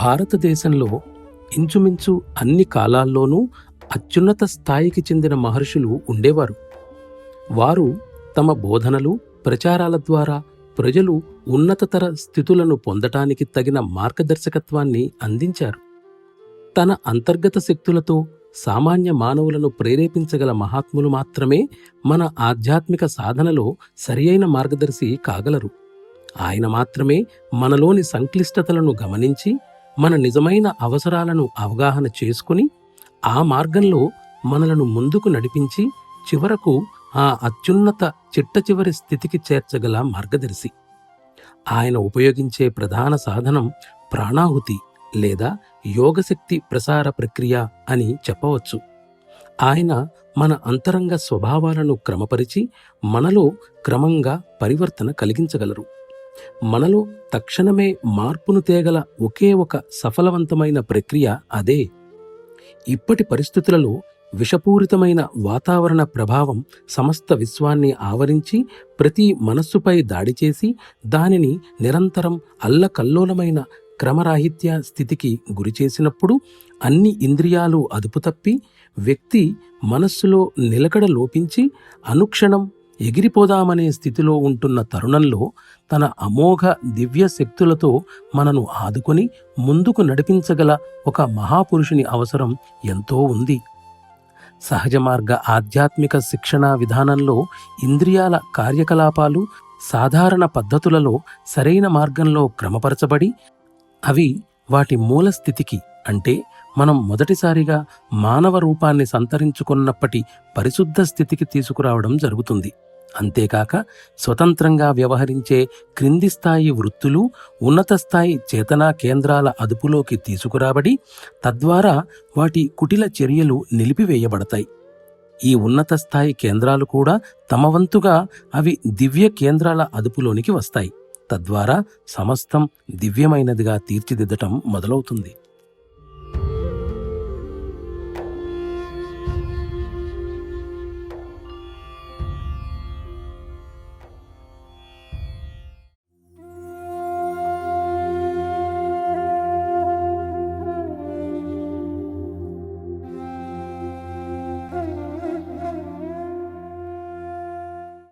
భారతదేశంలో ఇంచుమించు అన్ని కాలాల్లోనూ అత్యున్నత స్థాయికి చెందిన మహర్షులు ఉండేవారు. వారు తమ బోధనలు, ప్రచారాల ద్వారా ప్రజలు ఉన్నతతర స్థితులను పొందటానికి తగిన మార్గదర్శకత్వాన్ని అందించారు. తన అంతర్గత శక్తులతో సామాన్య మానవులను ప్రేరేపించగల మహాత్ములు మాత్రమే మన ఆధ్యాత్మిక సాధనలో సరియైన మార్గదర్శి కాగలరు. ఆయన మాత్రమే మనలోని సంక్లిష్టతలను గమనించి మన నిజమైన అవసరాలను అవగాహన చేసుకుని ఆ మార్గంలో మనలను ముందుకు నడిపించి చివరకు ఆ అత్యున్నత చిట్టచివరి స్థితికి చేర్చగల మార్గదర్శి. ఆయన ఉపయోగించే ప్రధాన సాధనం ప్రాణాహుతి లేదా యోగశక్తి ప్రసార ప్రక్రియ అని చెప్పవచ్చు. ఆయన మన అంతరంగ స్వభావాలను క్రమపరిచి మనలో క్రమంగా పరివర్తన కలిగించగలరు. మనలో తక్షణమే మార్పును తేగల ఒకే ఒక సఫలవంతమైన ప్రక్రియ అదే. ఇప్పటి పరిస్థితులలో విషపూరితమైన వాతావరణ ప్రభావం సమస్త విశ్వాన్ని ఆవరించి ప్రతి మనస్సుపై దాడి చేసి దానిని నిరంతరం అల్లకల్లోలమైన క్రమరాహిత్య స్థితికి గురిచేసినప్పుడు అన్ని ఇంద్రియాలు అదుపుతప్పి వ్యక్తి మనస్సులో నిలకడ లోపించి అనుక్షణం ఎగిరిపోదామనే స్థితిలో ఉంటున్న తరుణంలో తన అమోఘ దివ్య శక్తులతో మనను ఆదుకొని ముందుకు నడిపించగల ఒక మహాపురుషుని అవసరం ఎంతో ఉంది. సహజ మార్గ ఆధ్యాత్మిక శిక్షణా విధానంలో ఇంద్రియాల కార్యకలాపాలు సాధారణ పద్ధతులలో సరైన మార్గంలో క్రమపరచబడి అవి వాటి మూల స్థితికి, అంటే మనం మొదటిసారిగా మానవ రూపాన్ని సంతరించుకున్నప్పటి పరిశుద్ధ స్థితికి తీసుకురావడం జరుగుతుంది. అంతేకాక స్వతంత్రంగా వ్యవహరించే క్రింది స్థాయి వృత్తులు ఉన్నత స్థాయి చేతనా కేంద్రాల అదుపులోకి తీసుకురాబడి తద్వారా వాటి కుటిల చర్యలు నిలిపివేయబడతాయి. ఈ ఉన్నత స్థాయి కేంద్రాలు కూడా తమ వంతుగా అవి దివ్య కేంద్రాల అదుపులోనికి వస్తాయి. తద్వారా సమస్తం దివ్యమైనదిగా తీర్చిదిద్దటం మొదలవుతుంది.